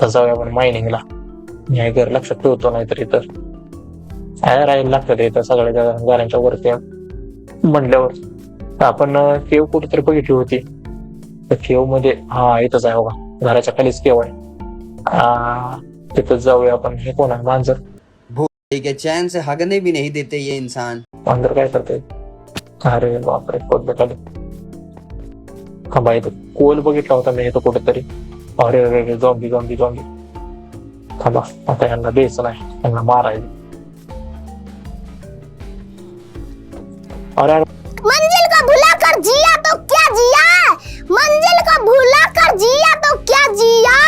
तर जाऊया आपण मायनिंगला. हे घर लक्षात ठेवतो, नाहीतरी तर राहायला लागतं ते तर सगळ्या घरांच्या वरती म्हणल्यावर. आपण केव कुठेतरी बघितली होती, तर केव मध्ये इथंच आहे बघा, घराच्या खालीच केव आहे. तिथं जाऊया आपण. हे कोण आहे? मांजर. के चैन से हगने भी नहीं देते ये इंसान. मांजर काय करते? अरे बापरे, कोण भेटाले. बाई, कोल बघितला होता मी इथं कुठेतरी. अरे अरे अरे, झॉम्बी झॉम्बी झॉम्बी. थांबा, आता यांना द्यायचं नाही, यांना मारायचं. अरे मंजिल को भुला कर जिया तो क्या जिया, मंजिल को भुला कर जिया तो क्या जिया,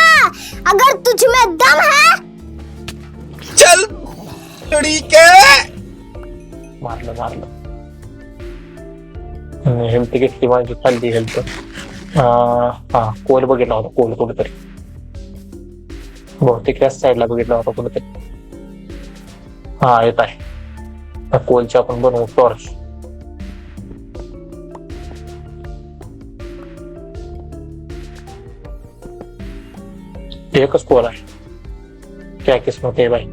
अगर तुझ में दम है चल ठीक है. मारलं. हेल्थ घेतली माझी, खाल्ली हेल्थ. कोल बघितला होता, कोल कुठेतरी बहुतेक त्याच साईडला बघितला होता कुठेतरी. येत आहे. कोलचे आपण बनवू टॉर्च. एकच कोल आहे, क्या किस्मत आहे बाई.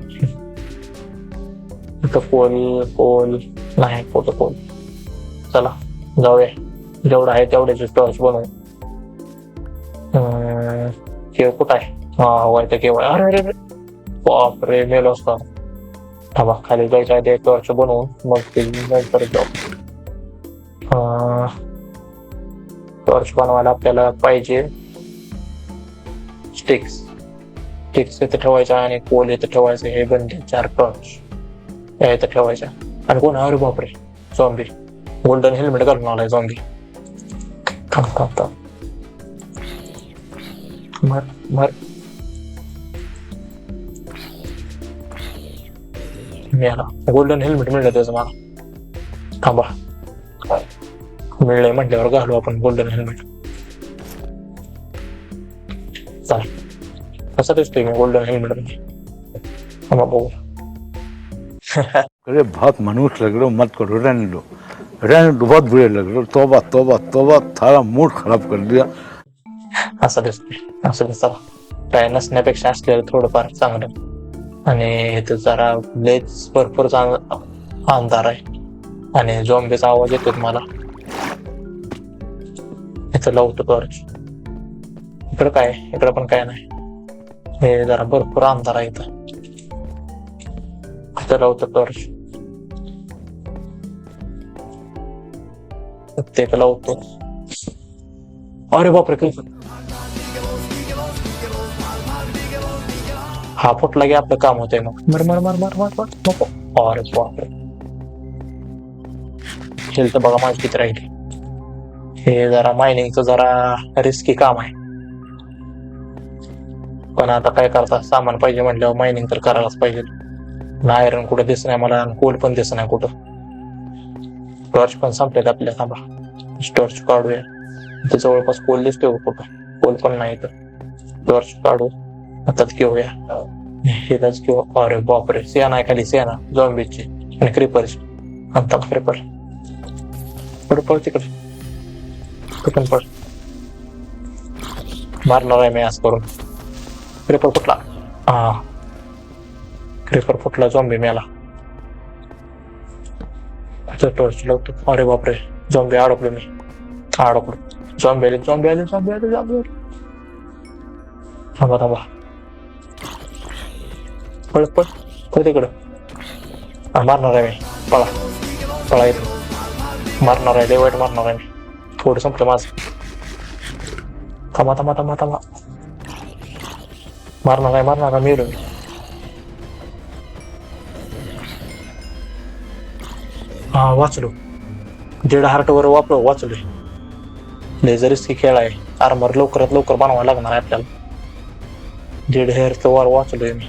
कोल नाही, कुठं कोल. चला जाऊया, जेवढं आहे तेवढ्याचे टॉर्च बनवू. केव कुठं आहे? वायचं केव. अरे अरे अरे, बापरे, मेलो असतो. थांबा, खाली जायचं आहे ते टॉर्च बनवून, मग ते नंतर जाऊ. टॉर्च बनवायला आपल्याला पाहिजे स्टिक्स इथं ठेवायच्या आणि कोल इथं ठेवायचं. हे बनते 4 टॉर्च या इथं ठेवायच्या. आणि कोण? अरे बापरे, झॉम्बी. गोल्डन हेल्मेट घालून आलाय झॉम्बी. थांब. मर. मिळाला गोल्डन हेल्मेट, मिळलं त्याचं मला. थांबा, मिळलंय म्हटल्यावर घालू आपण गोल्डन हेल्मेट. चला, कसा दिसतोय मी गोल्डन हेल्मेट मध्ये? थांबा बघू. अरे बहुत मनुष्य लग रहे हो, मत करो, रहने दो, बहुत बुरे लग रहे हो. तौबा तौबा तौबा, थारा मूड खराब कर दिया. असं दिसतोय. चला, काय नसण्यापेक्षा असलेलं थोडंफार चांगलं. आणि इथं जरा लेच भरपूर अंधार आहे आणि झॉम्बीचा आवाज येतोय मला. इथं लावतो टॉर्च. इकडं पण काय नाही. हे जरा भरपूर अंधार आहे इथं लावतो टॉर्च. ते लावतो. अरे बापरे, हा फुटला की आपलं काम होतंय. मग मर नको. अरे बापरे, हेल्थ बघा माझी किती राहिली. हे जरा मायनिंगचं जरा रिस्की काम आहे, पण आता काय करता, सामान पाहिजे म्हटल्यावर मायनिंग तर करायलाच पाहिजे. आयरन कुठं दिसत नाही मला, आणि कोल पण दिसत नाही कुठं. टॉर्च पण संपलेत आपल्या. थांबा, टॉर्च काढूया. इथे जवळपास कोल दिसतोय कुठं? कोल पण नाही तर. टॉर्च काढू, आताच घेऊया. हेच घेऊ. अरे बापरे, सेना आहे खाली, सेना झॉम्बीची आणि क्रिपरची. आता क्रिपर पड तिकडे, कुठून पड. मारणार आहे मी आज करून. क्रिपर फुटला. क्रिपर फुटला, झॉम्बी मेला. टॉर्च लावतो. अरे बापरे, झॉम्बी अडकलो मी. झॉम्बी आले. थांबा. पळ तिकडं. मारणार आहे मी. पळा इथं. मारणार आहे, लय वाईट मारणार आहे मी. थोडं संपलं माझं. थांबा. मारणार आहे मी. वाचलो. 1.5 हार्ट वर वाचलोय. लेझरिस्की खेळ आहे. आर्मर लवकरात लवकर बनवायला लागणार आहे आपल्याला. 1.5 हेअरचं वर वाचलोय मी,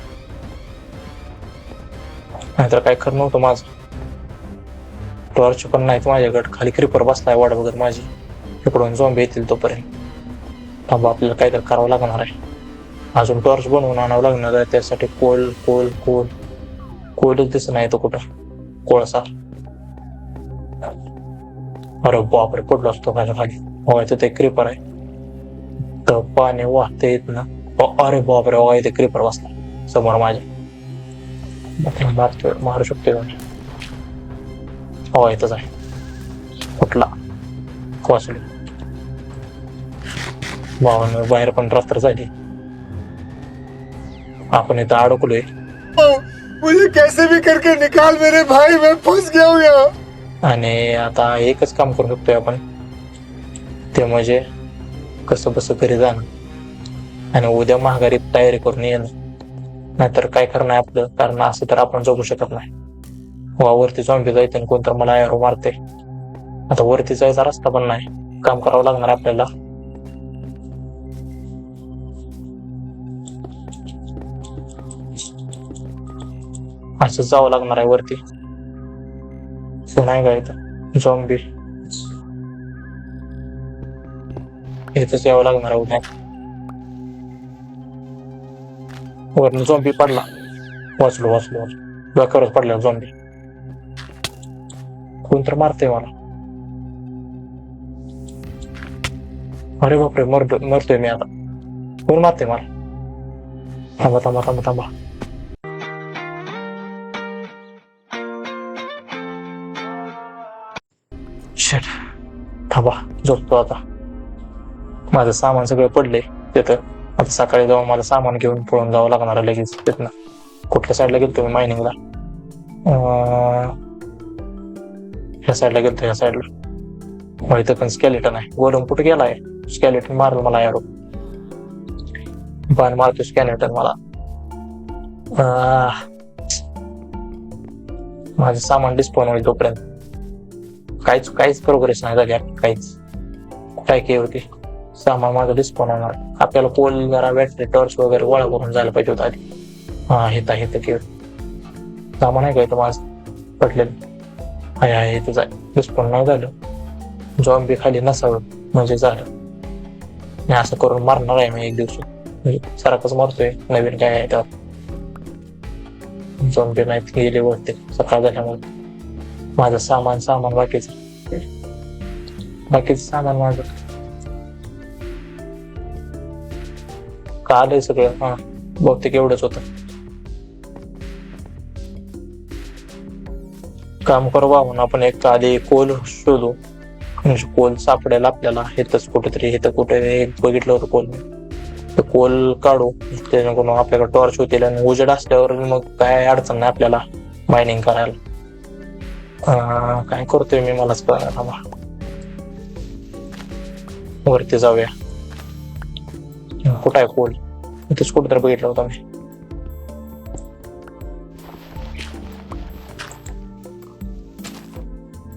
नाहीतर काय खरं नव्हतं माझं. टॉर्च पण नाहीत माझ्याकडे. खाली क्रिपर बसलाय वाट बघत माझी. इकडून झॉम्बी येतील तोपर्यंत. थांबा, आपल्याला काहीतरी करावं लागणार आहे. अजून टॉर्च बनवून आणावं लागणार आहे. त्यासाठी कोलच दिसत नाही तो कुठं. कोळसा. अरे बापरे, पडलो असतो माझ्या खाली. हो, इथं ते क्रिपर आहे. तर पाणी वाहते येत ना, अरे बापरे, हो इथे क्रिपर बसला समोर माझ्या. मारू शकतो का? हो इथंच आहे. कुठला वाचलो. भावानं बाहेर पण रस्ता झाली. आपण इथं अडकलोय. मुझे कैसे भी करके निकाल मेरे भाई, मैं फंस गया हूँ यहाँ. आणि आता एकच काम करू शकतोय आपण, ते म्हणजे कसं बस घरी जाणं आणि उद्या महागारी तयारी करून येणं. नाहीतर काय करणं आपलं, कारण असं तर आपण जगू शकत नाही. वरती झॉम्बी जायचं आणि कोणतर मला एरो मारते. आता वरती जायचा रस्ता पण नाही, काम करावं लागणार आपल्याला. असं जावं लागणार आहे वरती. नाही का इथं झॉम्बी, इथंच यावं लागणार आहे उद्या. वरनं झॉम्बी पडला. वाचलो डोक्यावरच पडला झॉम्बी. कोण तर मारतंय मला. अरे बापरे, मरतोय मी आता. कोण मारतंय मला? थांबा. शेट, थांबा, झोपतो आता. माझं सामान सगळं पडले तिथं. आता सकाळी जाऊन मला सामान घेऊन पळून जावं लागणार आहे लगेच तिथनं. कुठल्या साईडला गेलतो मी मायनिंगला? ह्या साईडला गेलतो, ह्या साईडला. इथं पण स्केलेटन आहे. वरून कुठे गेलाय स्केलेटन? मारलं मला यारो, बाण मारतो स्केलेटन मला. माझं सामान डिस्पोन होईल तोपर्यंत. काहीच प्रोग्रेस नाही झाली आपली, काहीच. काय केली होती सामान माझं डिस्पोन होणार. आपल्याला पोल जरा बॅटरी टॉर्च वगैरे गोळा करून जायला पाहिजे होता आधी. हे तर सामान आहे का इथं माझं पटलेलं? आहे इथं जाय. डिस्पोन नाही झालं. झॉम्बी खाली नसावं म्हणजे झालं. मी असं करून मारणार आहे मी एक दिवशी. सारखंच मारतोय. नवीन काय आहे त्यात? झॉम्बी नाहीत गेले वरती सकाळ झाल्यामुळे. माझं सामान बाकीचं सामान माझं का आलंय सगळं. बहुतेक एवढंच होतं. काम करू म्हणून आपण एक आधी कोल शोधू. म्हणजे कोल सापडेल आपल्याला. इथंच कुठेतरी, इथं कुठे बघितलं होतं कोल. तर कोल काढू, त्याच्याकडून आपल्याकडे टॉर्च होतील आणि उजेड असल्यावर मग काय अडचण नाही आपल्याला मायनिंग करायला. काय करतोय मी मलाच कळणार. थांबा, वरती जाऊया. कुठं आहे कोल? इथेच कुठेतरी बघितलं होतं मी.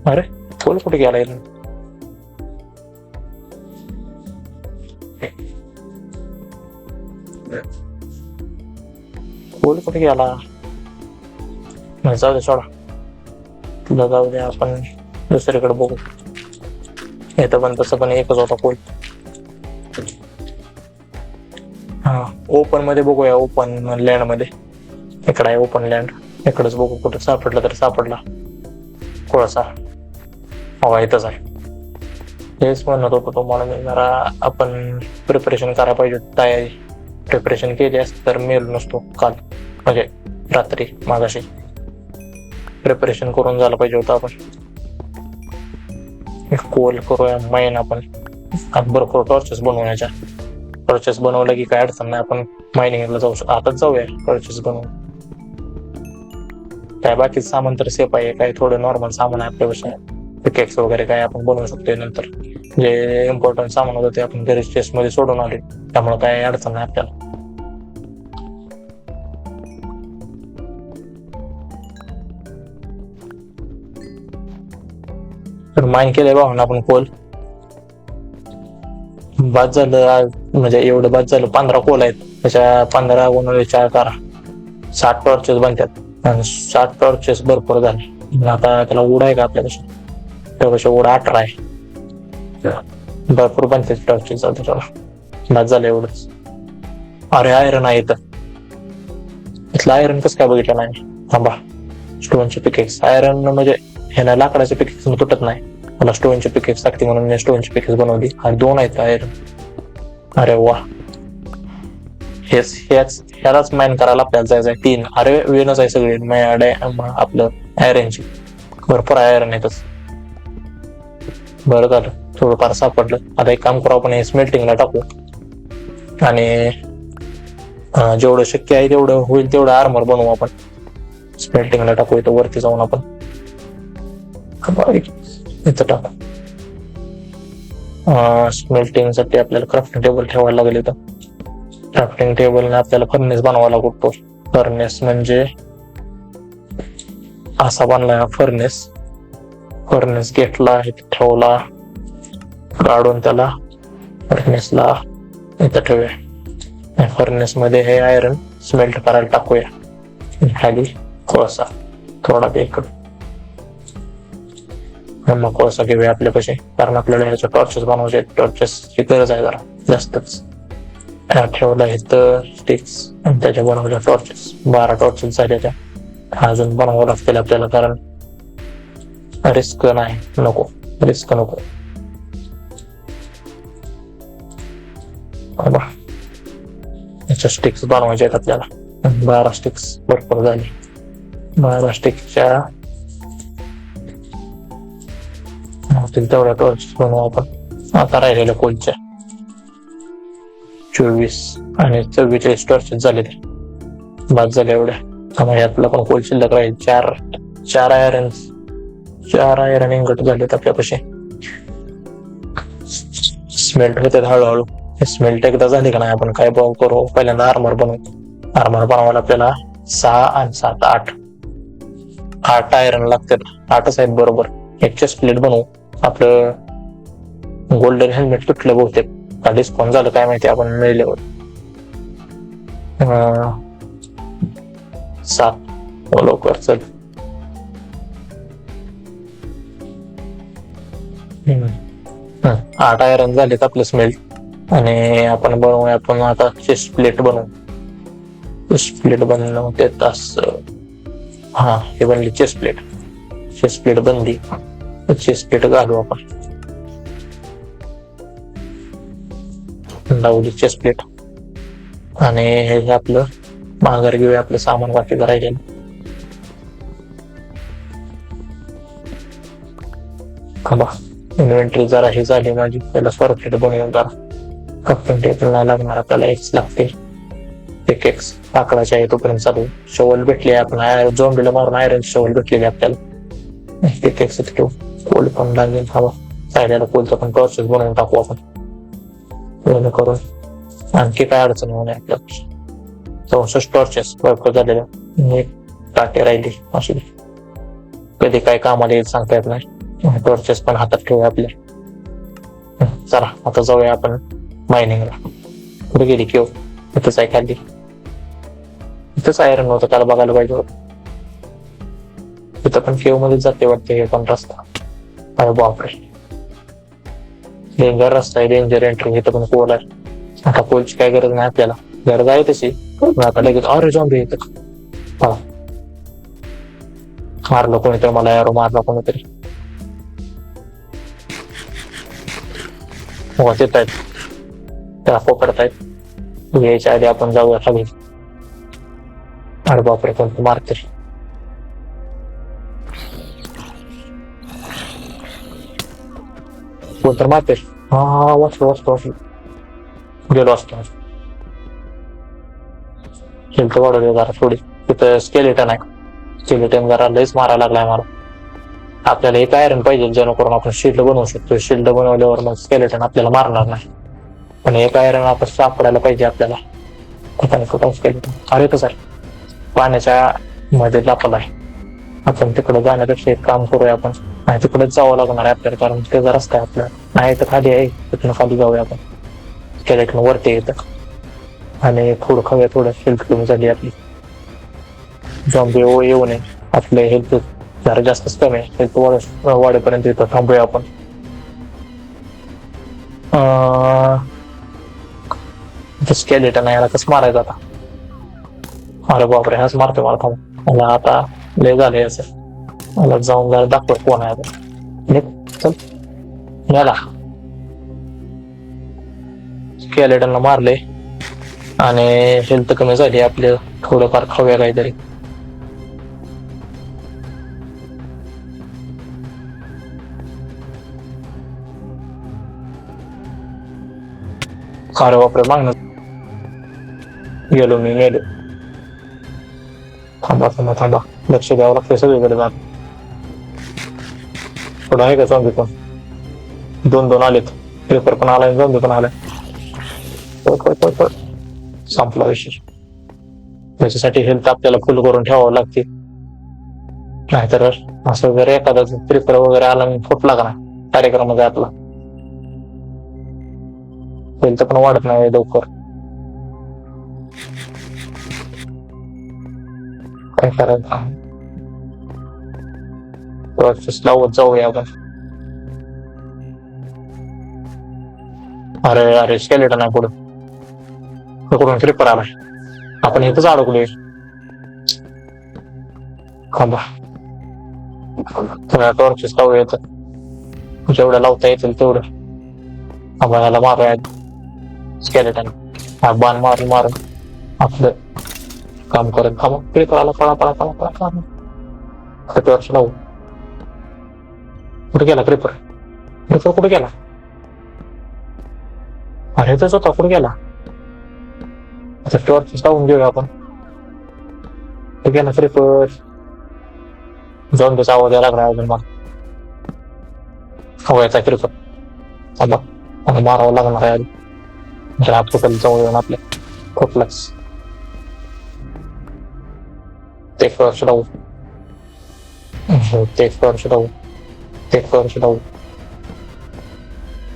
अरे कोल कुठे गेला? कोल कुठे गेला? जाऊ दे, सोडा. तुला जाऊ दे, आपण दुसरीकडे बघू. येतं पण तसं पण एकच होता कोल. ओपन मध्ये बघूया. ओपन लँड मध्ये इकडे आहे ओपन लँड. इकडेच बघू, कुठं सापडला तर सापडला कोळसा. हवा इथंच आहे. हेच म्हणत होतो तुम्हाला मी, जरा आपण प्रिपरेशन करायला पाहिजे. तयारी प्रिपरेशन केली असते तर मेल नसतो काल, म्हणजे रात्री मागाशी प्रिपरेशन करून झालं पाहिजे होतं आपण. कोल करूया माइन आपण. भरपूर टॉर्चेस बनवण्याच्या. टॉर्चेस बनवलं की काय अडचण नाही. आपण मायनिंगला जाऊ शकतो. आताच जाऊया टॉर्चेस बनवून. काय बाकी सामान तर सेफ आहे. काय थोडं नॉर्मल सामान आहे आपल्यापासून. पिकेक्स वगैरे काय आपण बनवू शकतोय नंतर. जे इम्पॉर्टंट सामान होतं ते आपण घरी चेस्ट मध्ये सोडून आले, त्यामुळे काय अडचण नाही आपल्याला. तर माइन केलंय भावना आपण कोल. बाद झालं, म्हणजे एवढं बाद झालं. 15 कोल आहेत. त्याच्या 15 गुणिले 4 करा, 60 टॉर्चेस बनतात. आणि 60 टॉर्चेस भरपूर झाले. आता त्याला उड आहे का आपल्यापासून? त्यापेक्षा उड 18 आहे. भरपूर बनते टॉर्चेस. त्याला बाद झालं एवढंच. अरे आयरन आहे इथं. इथलं आयरन कसं काय बघितलं नाही? थांबा, स्टोनचे पिकेक्स. आयरन म्हणजे ह्याला लाकडाचे पिकेक्स तुटत नाही. मला स्टोनचे पिकेक्स लागते म्हणून मी स्टोनचे पिकेक्स बनवली. आणि 2 आहेत आयरन. अरे वा, ह्यालाच माइन करायला आपल्याला जायचं आहे. 3 अरे वेनच आहे सगळे आपलं आयरनची भरपूर आयरन येतच. बरं झालं थोडंफार सापडलं. आता एक काम करू आपण हे स्मेल्टिंगला टाकू आणि जेवढं शक्य आहे तेवढं होईल तेवढं आर्मर बनवू आपण. स्मेल्टिंगला टाकू इथं वरती जाऊन आपण इथं टाकू. स्मेल्टिंग साठी आपल्याला क्राफ्टिंग टेबल ठेवायला लागेल. इथं क्राफ्टिंग टेबलने आपल्याला फर्नेस बनवावा लागतो. फर्नेस म्हणजे असा बनलाय हा फर्नेस. फर्नेस घेतला इथं ठेवला काढून त्याला फर्नेसला इथं ठेवूया. फर्नेस मध्ये हे आयरन स्मेल्ट करायला टाकूया. खाली कोळसा थोडा इकडं मग कोळसा घेऊया आपल्यापाशी कारण आपल्याला ह्याच्या टॉर्चेस बनवायचे. टॉर्चेसची गरज आहे जरा जास्तच. ठेवला इथं स्टिक्स आणि त्याच्या बनवल्या टॉर्चेस. 12 टॉर्चेस झाल्या त्या. अजून बनवावं लागतील आपल्याला कारण रिस्क नाही नको. रिस्क नको. याच्या स्टिक्स बनवायचे आहेत आपल्याला. 12 स्टिक्स भरपूर झाली. 12 स्टिक्सच्या तेवढ्या टॉर्चेस बनवू आपण. आता राहिलेल्या कोलच्या 24 आणि 44 टॉर्चेस झाले. बाद झाल्या एवढ्या. त्यामुळे यातला पण कोल शिल्लक राहील. 4 आयरन इंगट झालेत आपल्यापाशी. स्मेल्ट होते हळूहळू. स्मेल्ट एकदा झाली का नाही आपण काय करू पहिल्यांदा आर्मर बनवू. आर्मर बनवायला आपल्याला 6 आणि 7 8 आयरन लागतात. 8च आहेत बरोबर. एक चेस्ट प्लेट बनवू. आपलं गोल्डन हेल्मेट तुटलं बहुतेक का डिस्काउंट झालं काय माहिती आपण मिळल्यावर. 7 लवकर चल. 8 आयरन झालेत आपलं स्मेल्ट आणि आपण बनवूया. आपण आता चेस्ट प्लेट बनवू. चेस्ट प्लेट बनवते तास. हा हे बनली चेस्ट प्लेट. चेस्ट प्लेट बनली. चेस्ट प्लेट घालू आपण. लावली चेस्ट प्लेट आणि हे आपलं माघार घेऊया. आपलं सामान बाकी राहिलेलं. इन्व्हेंटरी जरा हे झाली माझी. पहिला स्वरप्लेट बनवून जरा क्राफ्टिंग टेबल नाही लागणार आपल्याला. एक्स लागते. एक एक्स लाकडाचे आहे तोपर्यंत चालू. शवल भेटली आपण झोंबीला मारून आयरन शवल भेटलेली आपल्याला. एक एक्स ठेवू. कोल पण लागेल. हवा सायला कोलचा पण टॉर्चेस बनवून टाकू आपण. पूर्ण करून आणखी काय अडचण होऊ नये आपल्याला. 64 टॉर्चेस भरपूर झालेल्या. एक टाके राहिली अशी. कधी काय कामाला येईल सांगता येत नाही. टॉर्चेस पण हातात ठेवूया आपल्या. चला आता जाऊया आपण मायनिंगला. कुठे गेली केव. इथंच आहे खाली. इथंच आयरन होतं त्याला बघायला पाहिजे होतं. इथं पण केव मध्ये जाते वाटते हे पण रस्ता. अरे बापरे डेंजर रस्ता आहे. Danger entry. इथं पण कोल आहे. आता कोलची काय गरज नाही आपल्याला. गरज आहे तशी आता लगेच अरे झॉम्बी येतं. मारलं कोणीतरी मला. यारो मारला कोणीतरी. हो येत आहेत. त्याला पकडतायत. यायच्या आधी आपण जाऊया सगळी. अरे बापरे कोणतं मारते. कोणतं मारते. हा वाचलो गेलो असतो. हेल्थ वाढवली जरा थोडी. तिथं स्केलेटन आहे. स्केलेटन जरा लयच मारायला लागलाय मला. आपल्याला एक आयरन पाहिजे जेणेकरून आपण शिल्ड बनवू शकतो. शिल्ड बनवल्यावर मग स्केलेटन आपल्याला मारणार नाही. पण एक आयरन आपण सापडायला पाहिजे आपल्याला. कुठं स्केलेटन. अरे कसं आहे पाण्याच्या मध्ये लपला आहे. आपण तिकडे जाण्यापेक्षा एक काम करूया आपण. नाही तिकडेच जावं लागणार आहे आपल्याला कारण त्याचा रस्ता आहे आपल्याला. नाही तर खाली आहे. तिथून खाली जाऊया आपण. स्केलेटन वरती येतं आणि थोडं खाऊया. थोडं हेल्थ कमी झाली आपली. झॉम्बी येऊ नये. आपले हेल्थ जरा जास्तच कमी आहे. हेल्थ वाढेपर्यंत इथं थांबूया आपण. स्केलेटन याला कसं मारायचं आता. अरे बापरे हाच मारतोय मला. थांब मला आता लय झाले असं. मला जाऊन जरा दाखव कोण आहे आता. चल याला स्केलेटनला मारले. आणि हेल्थ कमी झाली आपलं, थोडंफार खाऊया काहीतरी. अरे बापरे, मागणं गेलो मी, मेलो. थांबा थांबा थांबा, लक्ष द्यावं लागतं सगळीकडे. जात थोडं आहे का झॉम्बी पण? 2 आलेत. पेपर पण आलाय, झॉम्बी पण आलाय. संपला विषय. त्याच्यासाठी हेल्थ आपल्याला फुल करून ठेवावं लागते, नाहीतर असं जर एखादा पेपर वगैरे आला आणि फुटला का नाही कार्यक्रमाचा आपला, हेल्थ पण वाढत नाही लवकर. काय करायचं, लावत जाऊया आपण. अरे अरे, स्केलेटन आहे पुढं. कुठून क्रिपर आलाय, आपण इथंच अडकलोय. थांबा, टॉर्चेस लावूया येतं, जेवढं लावता येतील तेवढं. आम्हाला मारूया स्केलेटन. हा बाण मारून मारून आपलं काम करत. थांबा, क्रिपर आला, पळा पळा पळा पळा पळा. टॉर्च लावू. कुठे गेला क्रिपर? क्रिपर कुठे गेला? अरे तसं होता, कुठे गेला? आता टॉर्च लावून घेऊया आपण. गेला क्रिपर. जाऊन त्याचा आवाज यायला लागला अजून. मग हवायचा क्रिपर. थांबा, मला मारावं लागणार आहे आधी. फुटल जवळ येऊन आपल्या फुटलाच. ते टॉर्च लावू, ते टॉर्च लावू, ते टॉर्च लावू.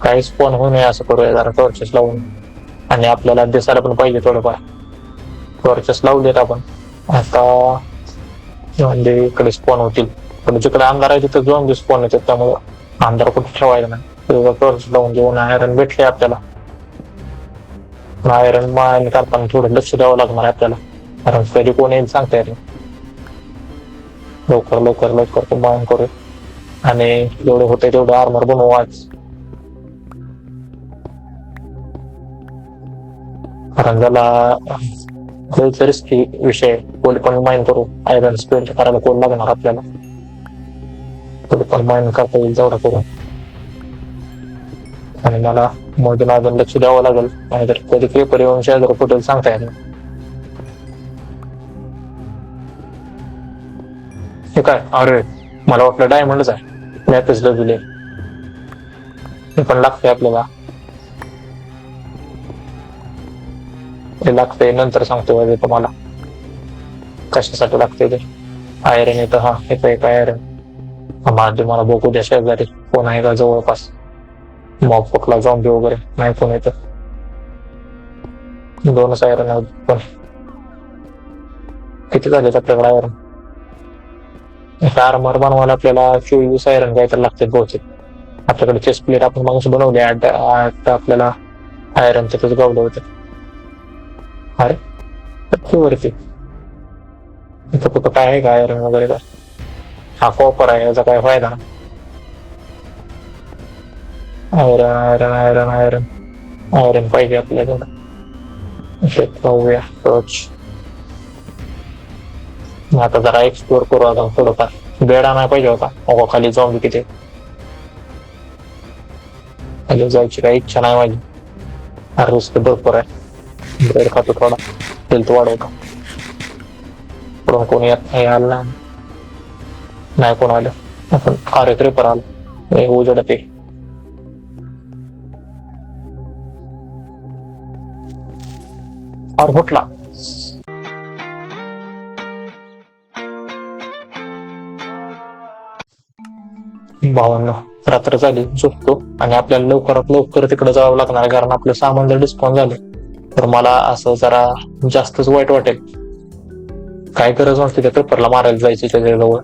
काही स्पॉन होऊ नये असं करूया जरा टॉर्चेस लावून. आणि आपल्याला दिसायला पण पाहिजे थोडंफार. टॉर्चेस लावलेत आपण आता, म्हणजे इकडे स्पॉन होतील. पण जिकडे अंधार आहे तिथे जाऊन स्पॉन येतात, त्यामुळे अंधार कुठे ठेवायला नाही. टॉर्च लावून घेऊन आयरन भेटले आपल्याला. आयरन मायन करताना थोडं लक्ष द्यावं लागणार आहे आपल्याला, कारण कधी कोण येईल सांगता येईल. लवकर लवकर लवकर मायन करू आणि जेवढे होते तेवढं आर्मर बनवू आज. कारण त्याला रिस्की विषय. कोल पण माइन करू, आयरन स्पेंट करायला कोल लागणार आपल्याला. कोल पण माइन करता येईल तेवढा करू. आणि मला मधून अजून लक्ष द्यावं लागेल, नाहीतर कधी पेपर येऊन शेजार फुटेल सांगता येईल. हे काय? अरे मला वाटलं डायमंडच आहे. लॅपिस lazuli हे पण लागतंय आपल्याला. ते लागतंय नंतर सांगतो वगैरे तुम्हाला कशासाठी लागतंय ते. आयरन येतं, हा येतं एक आयरन. मला बघू द्या शेजारी कोण आहे का जवळपास. मॉब कुठला झॉम्बी वगैरे नाही कोण येतं. 2च आयरन आहेत पण. किती झाले आपल्याकडे आयरन? आर्मर बनवायला आपल्याला 24 आयरन काहीतरी लागते बहुतेक. आपल्याकडे चेस्ट प्लेट आपण माणूस बनवले 8 आपल्याला आयरन तिथंच गावलं होतं. अरे वरती इथं कुठं काय आहे का आयरन वगैरे का? हा कॉपर आहे, याचा काय फायदा? Iron iron iron iron iron पाहिजे आपल्याला. पाहूया टॉर्च. आता जरा एक्सप्लोर करू आता थोडंफार. बेड आणायला पाहिजे होता. अगो खाली जाऊन किती खाली जायची काही इच्छा नाही माझी. रिस्क भरपूर आहे. ब्रेड खातो थोडा, हेल्थ वाढवतो. पुढून कोणी येत नाही, आलं नाही कोण आलं. आपण अरे क्रिपर आलं उजडत आहे. और फुटला. भावांनो, रात्र झाली, झोपतो. आणि आपल्याला लवकरात लवकर तिकडे जावं लागणार आहे, कारण आपलं सामान जर डिस्पॉन झालं तर मला असं जरा जास्तच वाईट वाटेल. काय गरज नसते त्या पेपरला मारायला जायची त्याच्याजवळ.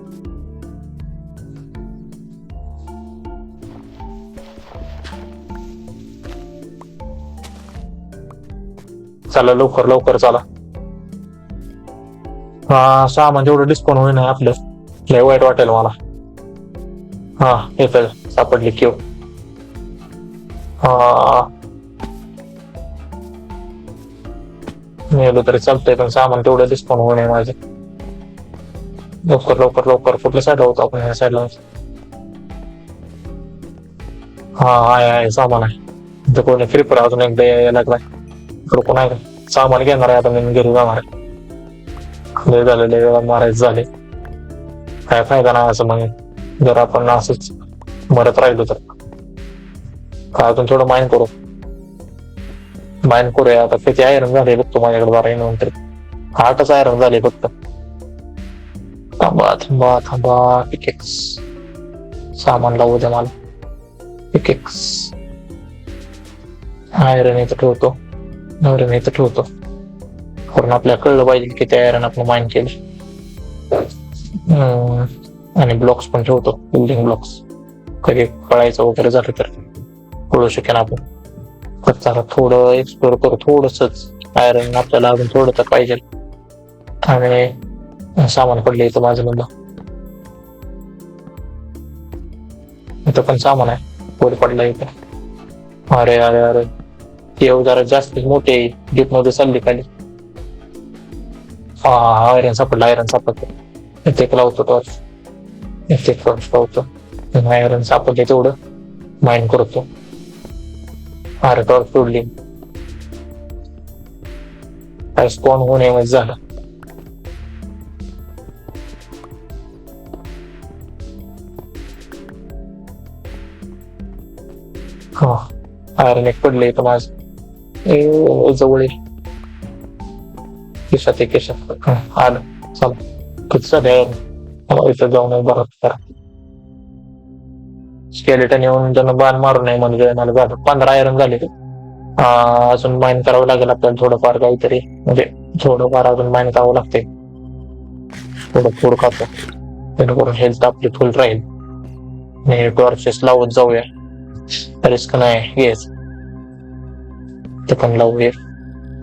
चला लवकर लवकर चला. हा सामान जेवढं डिस्पॉन होईल ना आपलं, लय वाईट वाटेल मला. हा येत सापडली क्यू. हा नेलो तरी चालतंय पण सामान तेवढं डिस्काउंट होऊ नये माझे. लवकर लवकर लवकर कुठल्या साईडला होतो आपण? ह्या साईडला. हा आहे सामान आहे. इथं कोणी फ्रीपर अजून एकदा यायला लागलाय. इकडं कोण आहे का? सामान घेणार आहे आता मी घरी जाणार आहे. लय झाले लय वेळा मारायचं झाले. काय फायदा नाही असं मग जर आपण असंच मरत राहिलो तर. का अजून थोडं माइंड करूया. आता किती आयरन झाले बघतो माझ्याकडे जरा नंतर. 8च आयरन झाले फक्त. थांबा थांबा थांबा. पिकेक्स सामान लावू द्या मला. पिकेक्स आयरन इथं ठेवतो. कारण आपल्याला कळलं पाहिजे किती आयरन आपण माइन केलं. आणि ब्लॉक्स पण ठेवतो. बिल्डिंग ब्लॉक्स कधी कळायचं वगैरे झालं तर कळू शकेन आपण. जरा थोडं एक्सप्लोर करू. थोडंसंच आयरन आपल्याला अजून थोडं तर पाहिजे. आणि सामान पडले इथं माझं मधलं. इथं पण सामान आहे. वर पडला इथं. अरे अरे अरे ते जरा जास्त मोठे डीप मध्ये चालली खाली. हा आयरन सापडलं. इथे लावतो टॉर्च. आयरन सापडले तेवढं माइन करतो. अरे टॉर्च सोडली. काय स्पॉन होणे म्हणजे झालं. हा आयरन एक पडले इथं माझ जवळ. केशात आलं. चला किती झाले इथं जाऊन बरं करा. स्केलेटन येऊन त्यांना बाण मारू नये म्हणजे मला झालं. 15 आयरन झाले. अजून माइन करावं लागेल आपल्याला थोडंफार काहीतरी. म्हणजे थोडंफार अजून माइन करावं लागते. थोडं खातो जेणेकरून हेल्थ आपली फुल राहील. टॉर्चेस लावत जाऊया. रिस्क नाही घ्यायच. ते पण लावूया.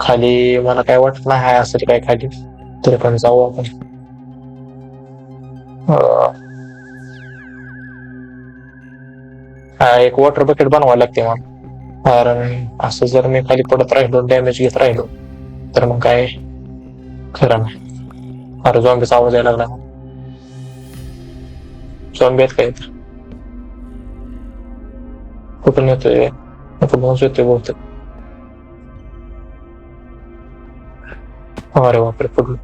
खाली मला काय वाटत नाही आहे असं काय खाली. तरी पण जाऊ आपण. एक वॉटर बकेट बनवायला लागते मला. कारण असं जर मी खाली पडत राहिलो डॅमेज घेत राहिलो तर मग काय खरं नाही. अरे झॉम्बीचा आवाज यायला लागला. झॉम्बी आहेत काय? कुठून येतोय? येतोय बहुतेक. अरे बापरे फुटलं.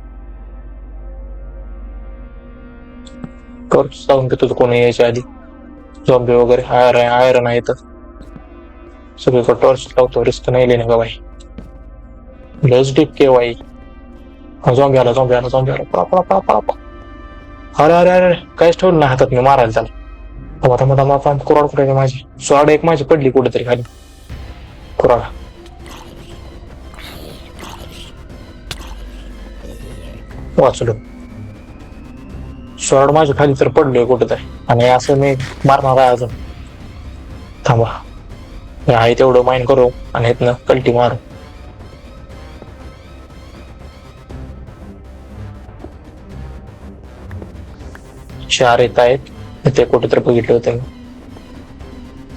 टॉर्च लावून घेतो कोणी यायच्या आधी. झॉम्बी वगैरे आयरन आहे तर सगळीकडे टॉर्च लावतो. रिस्क नाही लेणे का बाई. लस डीप के बाई. झॉम्बी आला. पळा. अरे अरे अरे काहीच ठेवलं नाही हातात मी मारायला त्याला. कुराड कुठे माझी. स्वाड एक माझी पडली कुठेतरी खाली. कुराड वाचलो. शॉर्ट माझ्या खाली तर पडलोय कुठेतरी. आणि असं मी मारणार आहे अजून. थांबा आहे तेवढं माइन करू आणि इथनं कल्टी मारू. चार येत आहेत. ते कुठेतरी बघितले होते मी.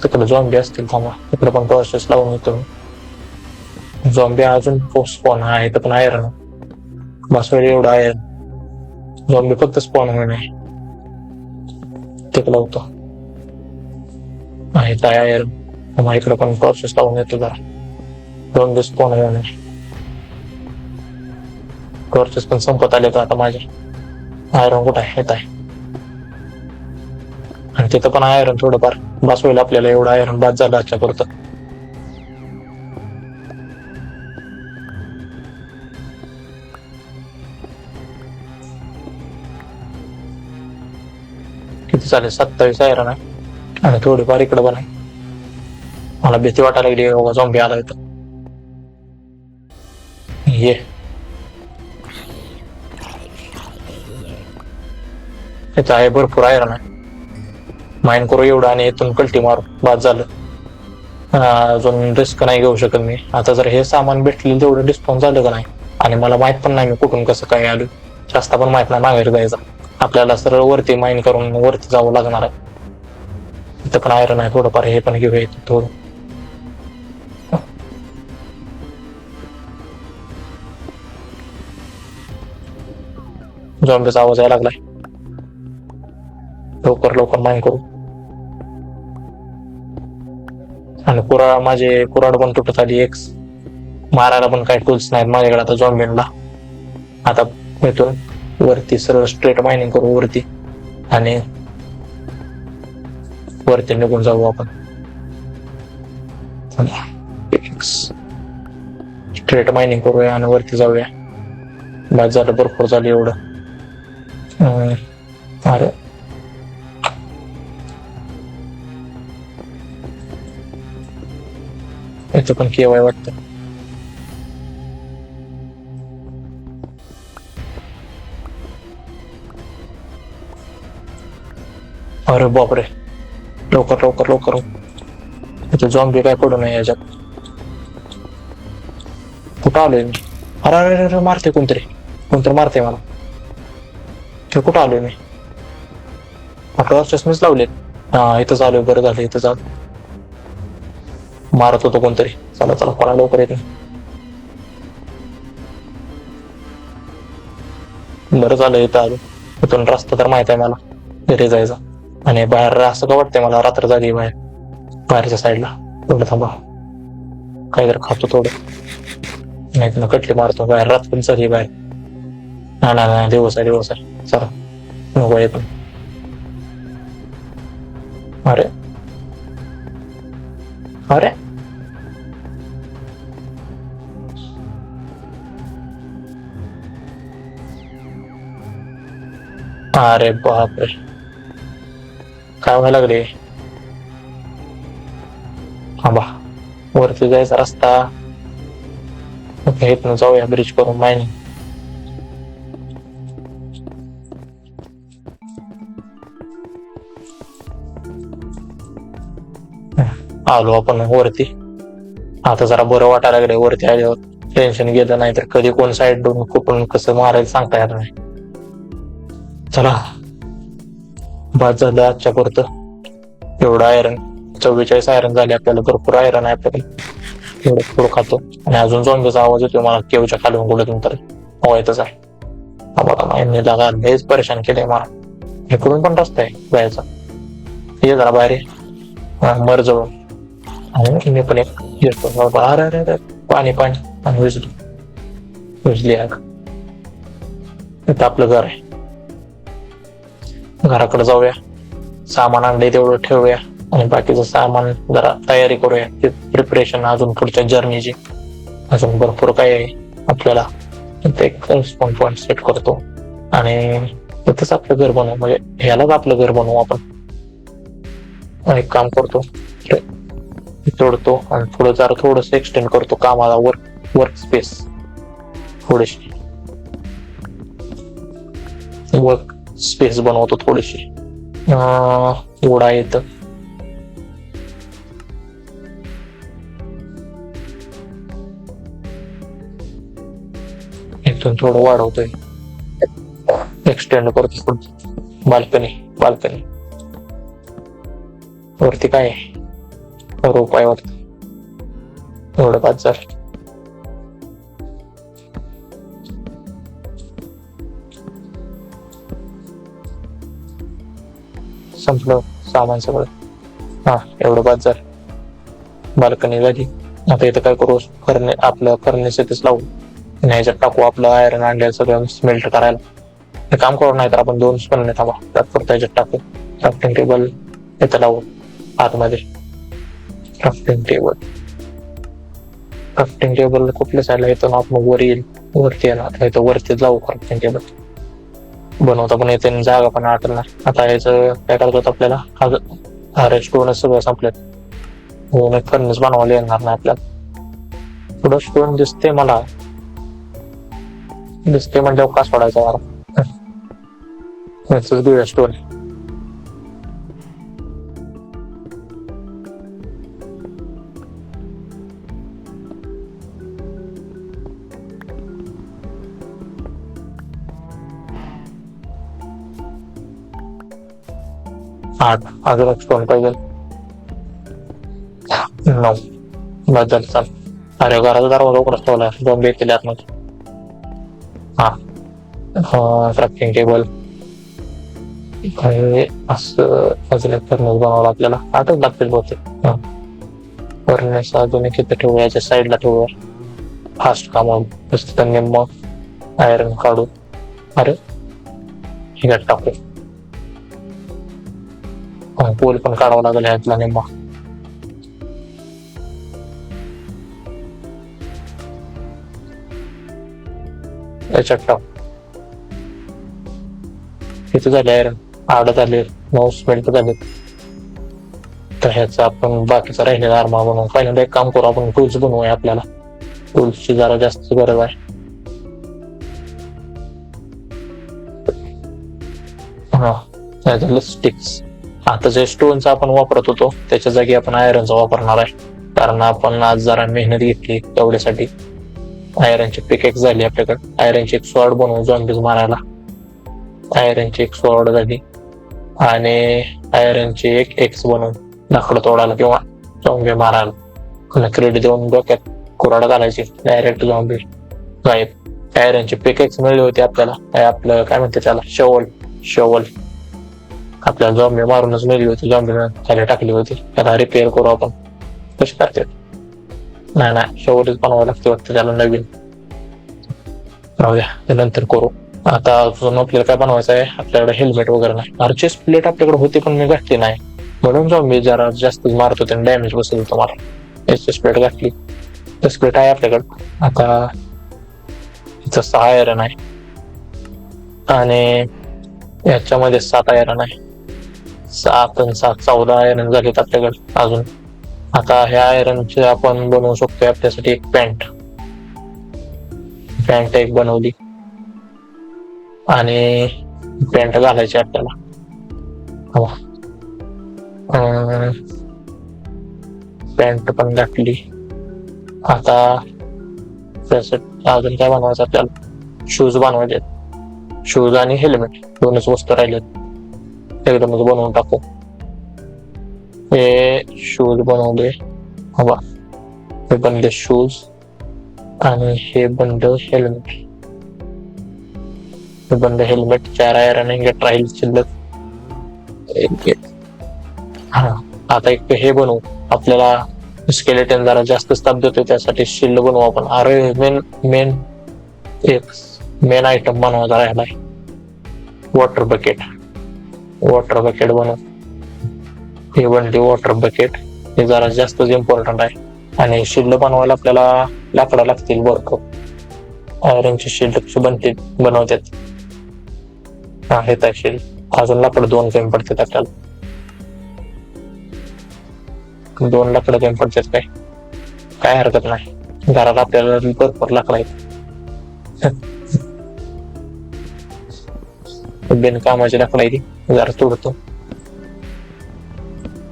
तिकडे झॉम्बी असतील. थांबा तिकडे पण टॉर्चेस लावून येतो. झॉम्बी अजून स्पॉन आहे. तर पण आयरन बस वेळ एवढं आयरन. झॉम्बी फक्त स्पॉन होऊ नये. तिकडे होतो आहे काय आयरन. मग इकडे पण टॉर्चेस लावून येतो जरा. झॉम्बी स्पॉन होऊ नये. टॉर्चेस पण संपत आले तर आता माझे. आयरन कुठं आहे? येत आहे. आणि तिथं पण आयरन थोडंफार बस होईल आपल्याला. एवढं आयरन बाद झालं आजच्या पुरतं. किती झाले? 27 आयरन आहे. आणि थोडीफार इकडे पण आहे. मला भीती वाटायला लागली. झॉम्बी आला इथं. ये इथं आहे भरपूर आयरन आहे. माइन करू एवढं आणि इथून कल्टी मारू. बाद झालं. अजून रिस्क नाही घेऊ शकत मी आता. जर हे सामान भेटले तेवढं डिस्काउंट झालं का नाही. आणि मला माहित पण नाही मी कुठून कसं काय आलो. जास्त पण माहित नाही माघारी जायचं. आपल्याला सरळ वरती माइन करून वरती जावं लागणार आहे. इथं पण आयरन आहे थोडंफार. हे पण घेऊया थोडं. झॉम्बीचा आवाज यायला लागलाय. लवकर लवकर माईन करू. आणि माझे कुऱ्हाड पण तुटत आली. एक मारायला पण काही टूल्स नाहीत माझ्याकडे आता झॉम्बीला. आता इथून वरती सरळ स्ट्रेट मायनिंग करू वरती आणि वरती निघून जाऊ आपण. स्ट्रेट मायनिंग करूया आणि वरती जाऊया. बस झालं, भरपूर झालं एवढं. अरे इथं पण केवाय वाटतं. अरे बापरे, लवकर लवकर लवकर. इथे झॉम्बी काय पडू नये याच्यात. कुठं आलोय मी? अरे अरे अरे मारते कोणतरी मारते मला. ते कुठं आलोय मी? टॉर्चेस मीच लावलेत. हा इथंच आलोय. बरं झालं इथं जाऊ. मारत होतो कोणतरी. चला चला पळा लवकर येते. बरं झालं इथं आलो. इथून रस्ता तर माहित आहे मला घरी जायचा. आणि बाहेर असं का वाटतंय मला रात्र झाली बाहेरच्या साईडला. थोडं थांबा, काहीतरी खातो थोडं. नाही तुला कटली मारतो. बाहेर रात पण चालली बाहेर. ना दिवस आहे चला नको येतो. अरे अरे अरे बापरे, काय व्हायला लागले? थांबा, वरती जायचा रस्ता. इथनं जाऊया ब्रिज करून मायनिंग. आलो आपण वरती. आता जरा बरं वाटायला लागले वरती आल्यावर. टेन्शन गेलं नाही तर कधी कोण साईड दोन कुठून कसं मारायला सांगता येत नाही. चला बाद झालं आजच्या पुरतं. एवढं आयरन 44 आयरन झाले आपल्याला. भरपूर आयरन आहे आपल्याकडे. एवढं पुढं खातो. आणि अजून झॉम्बीचा आवाज येतोय मला केवच्या खालून कुठे तर व्हायतच आहे. आम्हाला माहिती लागा लयच परेशान केलंय मला. इकडून पण रस्ता आहे जायचा. ये जरा बाहेर मर जवळ. आणि मी पण एक येतो. अरे पाणी आणि विजली आग. इथं आपलं घर आहे. घराकडे जाऊया. सामान आणलंय तेवढं ठेवूया आणि बाकीचं सामान जरा तयारी करूया. प्रिपरेशन अजून पुढच्या जर्नीची. अजून भरपूर काय आहे आपल्याला. एक स्पॉन पॉइंट सेट करतो आणि तिथंच आपलं घर बनवू. म्हणजे ह्यालाच आपलं घर बनवू आपण. एक काम करतो, तोडतो आणि पुढे जरा थोडस एक्सटेंड करतो कामाला. वर्क स्पेस थोडीशी वर्क स्पेस बनवतो थोडीशी. एवढा येत. इथून थोडं वाढवतोय. एक्सटेंड करतो बाल्कनी वरती काय रोप आहे वरती. एवढं 5,000. संपलं सामान सगळं. हा एवढं 5,000. बाल्कनी झाली. आता इथं काय करू, आपलं फर्नेस इथेच लावू आणि ह्याच्यात टाकू आपलं आयरन आणलेलं सगळं स्मेल्ट करायला. हे काम करू नाही तर आपण 2 स्पन थांबा त्यात ह्याच्यात टाकू. क्राफ्टिंग टेबल इथं लावू आतमध्ये. क्राफ्टिंग टेबल कुठल्या साईडला येतो ना आपण वर येईल. वरती येणार इथं वरती जाऊ. क्राफ्टिंग टेबल बनवता पण येते. जागा पण आटणार. आता याचं काय करतात आपल्याला. अरे स्टोन सगळं संपलेत. हो फर्नेस बनवायला येणार नाही आपल्याला. थोडं स्टोन दिसते मला. म्हणजे का सोडायचा यार. घेऊया स्टोन. अजून एक स्टोन पाहिजे. 9 बदल चाल. अरे घराचा दरवाजा उघडच ठेवलाय. 2 येतील आतमध्ये. हा क्राफ्टिंग टेबल असं अजून एक फर्नेस बनवावं आपल्याला. 8च लागतील बहुतेक. फर्नेस अजून एक इथं ठेवूया, याच्या साईडला ठेवूया. फास्ट काम होईल. निम्म आयरन काढू. अरे हे टाकू. पोल पण काढावं लागेल ह्यातला निम्मा. याच्यात टाक. इथे झाले आयरन 8 झाले, 9 मिनिट झाले. तर ह्याचा आपण बाकीचा राहिलेला आर्मा बनवू. पहिल्यांदा एक काम करू, आपण टूल्स बनवूया. आपल्याला टूल्सची जरा जास्त गरज आहे. स्टिक्स. आता जे स्टोनचा आपण वापरत होतो त्याच्या जागी आपण आयरनचा वापरणार आहे, कारण आपण आज जरा मेहनत घेतली तेवढ्यासाठी. आयरनची पिकेक्स झाली आपल्याकडे. आयरनची एक स्वॉर्ड बनवू झॉम्बीज मारायला. आयरनची एक स्वॉर्ड झाली आणि आयरनची एक एक्स बनवून लाकडं तोडायला किंवा झॉम्बी मारायला. क्रेडिट देऊन डोक्यात कुराड घालायची, डायरेक्ट झॉम्बी गायब. आयरनची पिकेक्स मिळली होती आपल्याला. आपलं काय म्हणते त्याला, शवल. आपल्याला झॉम्बी मारूनच मिळली होती, झॉम्बी खाली टाकली होती. त्याला रिपेअर करू आपण. कशी करते? नाही शवलच बनवावं लागते वाटतं त्याला नवीन. राहू द्या, त्यानंतर करू. आता अजून आपल्याला काय बनवायचं आहे, आपल्याकडे हेल्मेट वगैरे नाही. आर्चेस प्लेट आपल्याकडे होती पण मी घातली नाही, म्हणून झॉम्बी जरा जास्त मारत होते आणि डॅमेज बसत होतं मला. एसएस प्लेट घातली. एस प्लेट आहे आपल्याकडे. आता इथं 6 आयरन आहे आणि याच्यामध्ये 7 आयरन आहे. 7 आणि 7 14 आयरन झालेत आपल्याकडे अजून. आता ह्या आयरनचे आपण बनवू शकतो आपल्यासाठी एक पॅन्ट एक बनवली आणि पॅन्ट घालायची आपल्याला. पॅन्ट पण घातली. आता अजून काय बनवायचं आपल्याला, शूज बनवायचे. शूज आणि हेल्मेट दोनच वस्तू राहिलेत, एकदमच बनवून टाकू. हे शूज बनवले. हे बनले शूज आणि हे बनलं हेल्मेट. हे बनलं हेल्मेट. 4 आयरन इंगेट राहील शिल्लक. आता एक हे बनवू. आपल्याला स्केलेटन जरा जास्त ताप देतोय, त्यासाठी शिल्ड बनवू आपण. अरे मेन आयटम बनवायचा राहिलाय, वॉटर बकेट बनव. हे बनली वॉटर बकेट. हे जरा जास्तच इम्पॉर्टंट आहे. आणि शिल्ड बनवायला आपल्याला लाकडं लागतील भरपूर. आयरनची शिल्ड कशी बनवतात. हे तर शिल्ड. अजून लाकडं 2 कमी पडतात आपल्याला. 2 लाकडं कमी पडतात. काय हरकत नाही, घरात आपल्याला भरपूर लाकडं आहेत. बिनकामाची लाकडं आहे ती, जरा तोडतो.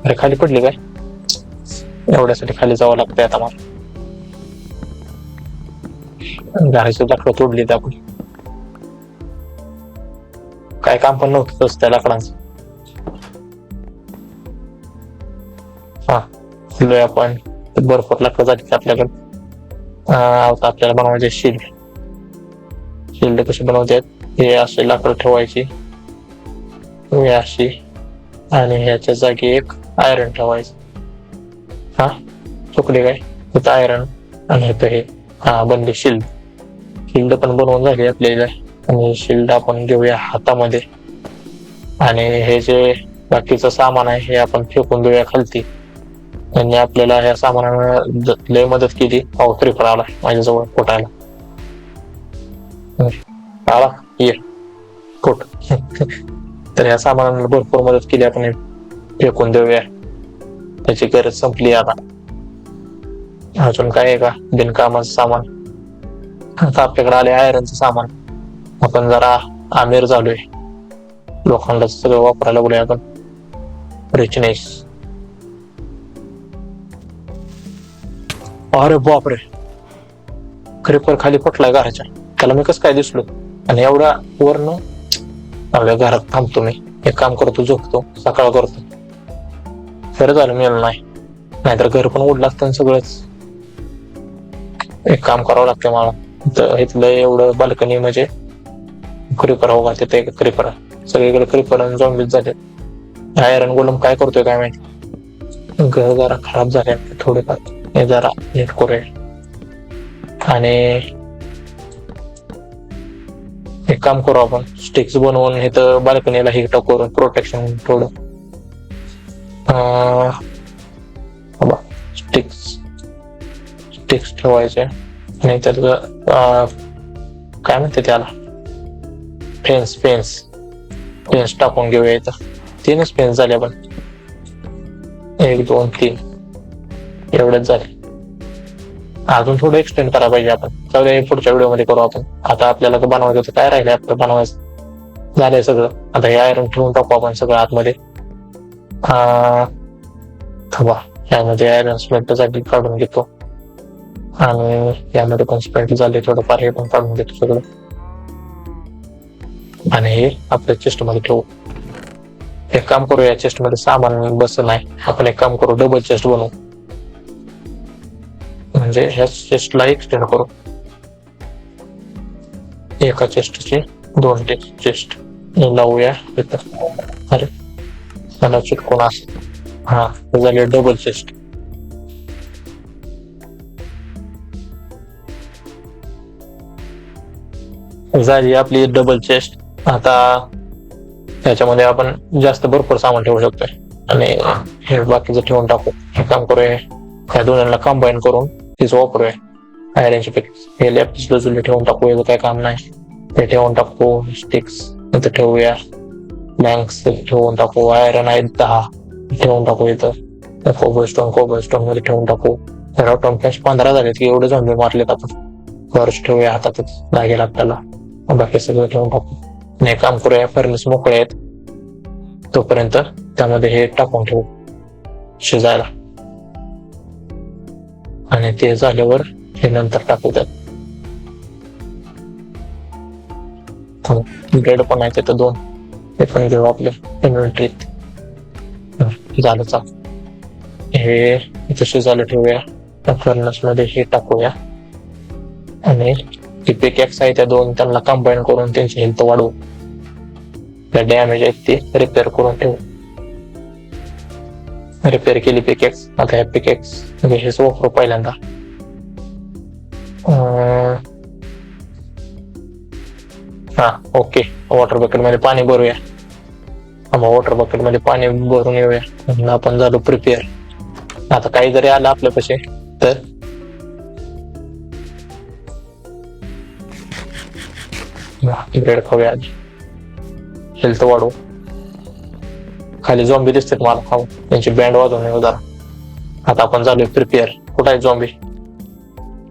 अरे खाली पडली काय, एवढ्यासाठी खाली जावं लागतंय आता मला. घराची लाकडं तोडली तर आपण काय काम पण नव्हतं त्या लाकडांचं. आपण भरपूर लाकडं झाली आपल्याकडे. आता आपल्याला बनवायचे शिल्ड कशी बनवतात. हे असे लाकडं ठेवायची, हे अशी, आणि ह्याच्या जागी एक आयरन ठेवायचं. चुकली काय, इथं आयरन आणि इथं हे. बनली शिल्ड पण बनवून झाली आपल्याला. आणि शिल्ड आपण घेऊया हातामध्ये आणि हे जे बाकीचं सामान आहे हे आपण फेकून देऊया खालती. त्यांनी आपल्याला ह्या सामानानं लय मदत केली. क्रिपर आला माझ्याजवळ फुटायला. आला ये फुट. तर ह्या सामानाला भरपूर मदत केली आपण. फेकून देऊया, त्याची गरज संपली आता. अजून काय आहे का बिनकामाचं सामान. आता आपल्याकडे आले आयरनचं सामान. आपण जरा आमिर झालोय, लोखंड सगळं वापरायला लागलोय आपण. रिचनेस. अरे बापरे, क्रिपर खाली फुटलाय घराच्या. त्याला मी कसं काय दिसलो, आणि एवढ्या वरनं. आपल्या घरात थांबतो मी, एक काम करतो, झोपतो, सकाळ करतो. खरं झालं मिळालं नाही, नाहीतर घर पण उडलं असतं सगळंच. एक काम करावं लागतं मला. तर इथलं एवढं बाल्कनी म्हणजे क्रिपर हो का तिथे एक क्रिपर आहे. सगळीकडे क्रिपर आणि झॉम्बीज झाले. आयरन गोलम काय करतोय काय माहिती. घर जरा खराब झाले थोडेफार, हे जरा नीट करूया. आणि एक काम करू आपण, स्टिक्स बनवून हे तर बाल्कनीला हे टाकू प्रोटेक्शन थोडं. स्टिक्स ठेवायचे आणि त्याचं काय म्हणते त्याला, फेन्स टाकून घेऊया इथं. 3च फेन्स झाले आपण, 1 2 3 एवढेच झाले. अजून थोडं एक्सटेंड करायला पाहिजे आपण. सगळे पुढच्या व्हिडिओ मध्ये करू आपण. आता आपल्याला बनवायचं होतं, काय राहिलंय आपलं बनवायचं, झालंय सगळं. आता हे आयरन ठेवून टाकू आपण सगळं आतमध्ये. यामध्ये आयरन स्मेल्ट साठी काढून घेतो आणि यामध्ये पण स्पेंट झाले थोडंफार, हे पण काढून घेतो सगळं. आणि हे आपल्या चेस्ट मध्ये ठेवू. एक काम करू, या चेस्ट मध्ये सामान बसत नाही, आपण एक काम करू, डबल चेस्ट बनवू. म्हणजे ह्या चेस्टला एक्सटेंड करू. एका चेस्टची 2 चेस्ट लावूया इथं. अरे मला चिटकून असं, हा झाले डबल चेस्ट. झाली आपली डबल चेस्ट. आता त्याच्यामध्ये आपण जास्त भरपूर सामान ठेवू शकतोय आणि हे बाकीचं ठेवून टाकू. हे काम करूया, ह्या दोन्हीला कंबाईन करून तीच वापरूया. आयरनची पिक्स हे लेफ्ट बाजूला ठेवून टाकू, याचं काय काम नाही. हे ठेवून टाकू. स्टिक्स इथं ठेवूया, ब्लँक्स ठेवून टाकू. आयरन आहे 10 ठेवून टाकू इथं. कोबलस्टोन मध्ये ठेवून टाकू. रॉटॉन फ्लॅश 15 झालेत की एवढे झोंबी मारलेत आपण. टॉर्च ठेवूया हातातच, लागेल आपल्याला. बाकी सगळं ठेवून टाकू. आणि काम करूया, फर्नेस मोकळे आहेत तोपर्यंत त्यामध्ये हे टाकून ठेवू शिजायला. आणि ते झाल्यावर हे नंतर टाकू त्यात. ब्रेड पण आहे तिथं 2, हे पण घेऊ आपल्या इन्व्हेंटरीत. झालं चा, हे इथं शिजायला ठेवूया. फर्नेस मध्ये हे टाकूया आणि पिकॅक्स आहे त्या 2 त्यांना कंबाईन करून त्यांची हेल्थ वाढवू. त्या डॅमेज आहेत ते रिपेअर करून ठेवू. रिपेअर केली पिकॅक्स. आता ह्या पिकॅक्स म्हणजे हेच वापरू पहिल्यांदा. हा ओके, वॉटर बकेट मध्ये पाणी भरूया. वॉटर बकेट मध्ये पाणी भरून येऊया. आपण झालो प्रिपेअर. आता काही जरी आलं आपल्यापाशी तर ब्रेड खाऊया आधी, हेल्थ वाढवू. खाली झॉम्बी दिसतात मला, खाऊ त्यांची बँड वाजवून येऊ जरा. आता आपण झालोय प्रिपेअर. कुठं आहे झॉम्बी,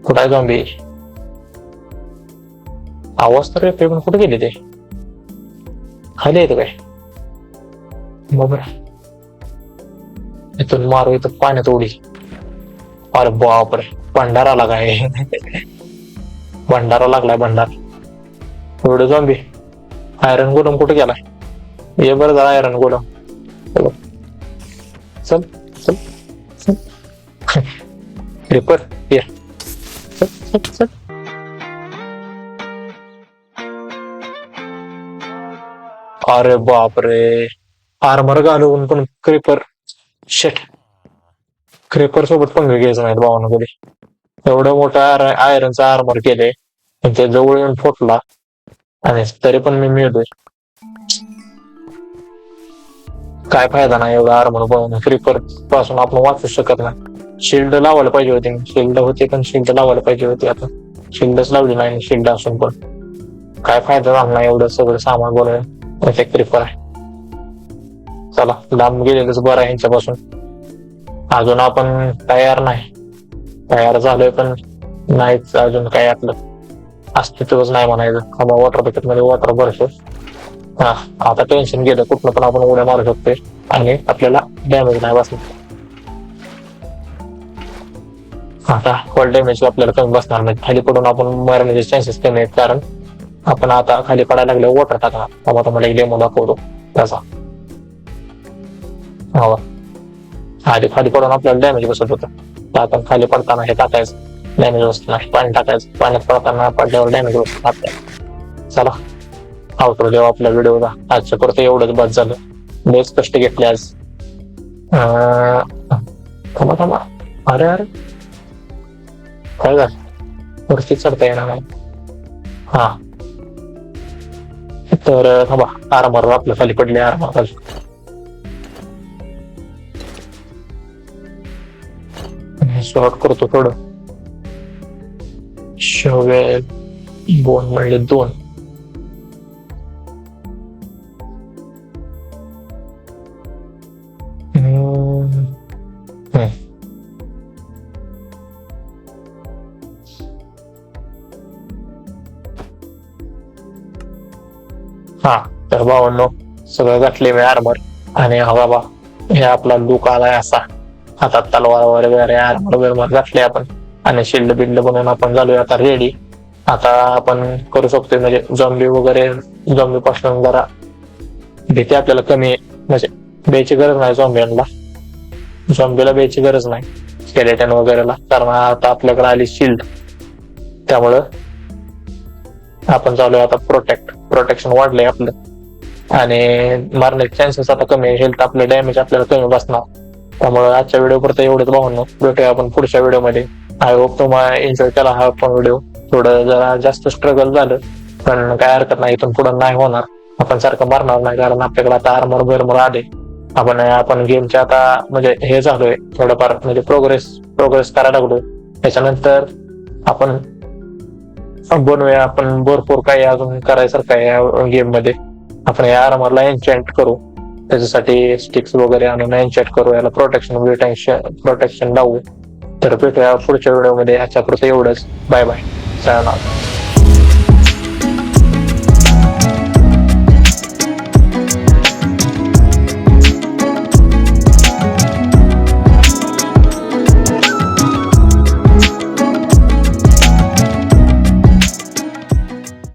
कुठं आहे झॉम्बी? आवाज तर येतोय पण कुठे गेले ते? खाली येतं काय? बरोबर, इथून मारू, इथं पाण्यात उडी. अरे बापरे, भंडारा लागाय. भंडारा लागलाय, भंडार. एवढं झॉम्बी. आयरन गोलम कुठे गेलाय? ये बरं झालं आयरन गोलम. चलो चल चल चल. रिपर ये, चल चल चल. अरे बापरे, आर्मर घालून पण क्रिपर. शेट, क्रिपर सोबत पंग घ्यायचं नाहीत भावानं कधी. एवढं मोठं आयरनचा आर्मर केले, ते जवळ येऊन फुटला आणि तरी पण मी मिळतोय. काय फायदा नाही एवढा आर्मर बनवून. क्रिपर पासून आपण वाचू शकत नाही. शिल्ड लावायला पाहिजे होती, शिल्ड होते पण शिल्ड लावायला पाहिजे होती. आता शिल्डच लावली नाही, शिल्ड असून पण काय फायदा झाला नाही. एवढं सगळं सामान बनवून क्रिपर आहे. चला, लांब गेलेलंच बरं आहे ह्यांच्यापासून. अजून आपण तयार नाही, तयार झालोय पण नाहीच अजून काय आपलं अस्तित्वच नाही म्हणायचं. वॉटर बकेट मध्ये वॉटर भरतो. हा, आता टेन्शन गेलं, कुठलं पण आपण उड्या मारू शकतोय आणि आपल्याला डॅमेज नाही बसणार. आता फॉल डॅमेज आपल्याला कमी बसणार नाही. खाली पडून आपण मरण्याचे चान्सेस कमी आहेत, कारण आपण आता खाली पडायला लागले वॉटर टाकणार. बाबा तुम्हाला एक डेमो दाखवतो त्याचा. हवा आधी खाली पडून आपल्याला डॅमेज बसत होतं, तर आपण खाली पडताना हे टाकायचं, डॅमेज बसत नाही. पाणी टाकायचं, पाण्यात पडताना पडल्यावर डॅमेज बसत आपल्याला. चला आउटर देऊ आपल्या व्हिडिओला. आजच्या करता एवढंच बस झालं. लयच कष्ट घेतले आज. थांबा थांबा. अरे अरे काय झालं? वरती चढता येणार नाही. हा तर थांबा. आरामावर आपल्या खाली पडले. आरामावर खाली शॉर्ट करतो थोडं. शोवेल बोन म्हणले 2. हा तर भावांनो सगळं घातले मी आर्मर. आणि हा बाबा हे आपला लुक आलाय असा. हातात तलवार वगैरे आर्मर बिर्मर घातले आपण. आणि शिल्ड बिल्ड बनवून आपण झालोय आता रेडी. आता आपण करू शकतो म्हणजे झॉम्बी वगैरे. झॉम्बी पासून जरा भीती आपल्याला कमी म्हणजे बेची गरज नाही झॉम्बीला. झॉम्बीला बेची गरज नाही स्केलेटन वगैरेला. कारण आता आपल्याकडे आली शिल्ड. त्यामुळं आपण चालूय आता प्रोटेक्शन वाढलंय आपलं. आणि मारण्याचे चान्सेस आता कमी. हेल्थ आपलं डॅमेज आपल्याला कमी बसणार. त्यामुळे आजच्या व्हिडिओ पुरतं एवढंच भावनो. भेटूया आपण पुढच्या व्हिडिओमध्ये. आय होप तुम्हाला एन्जॉय केला हा पण व्हिडिओ. थोडं जरा जास्त स्ट्रगल झालं पण काय हरकत नाही. इथून पुढे नाही होणार. आपण सारखं मारणार नाही कारण आपल्याकडे आता आर्मर बिर्मर आले. आपण गेमच्या आता म्हणजे हे झालोय थोडंफार म्हणजे प्रोग्रेस करायला लागलोय. त्याच्यानंतर आपण बनवूया. आपण भरपूर काही अजून करायसारखं आहे या गेम मध्ये. आपण या आर्मरला एन्चॅन्ट करू. त्याच्यासाठी स्टिक्स वगैरे आणून एन्चॅन्ट करू. याला प्रोटेक्शन लावू. तर भेटूया पुढच्या व्हिडिओमध्ये. ह्याच्या पुरतं एवढंच. Bye bye. सायनारा.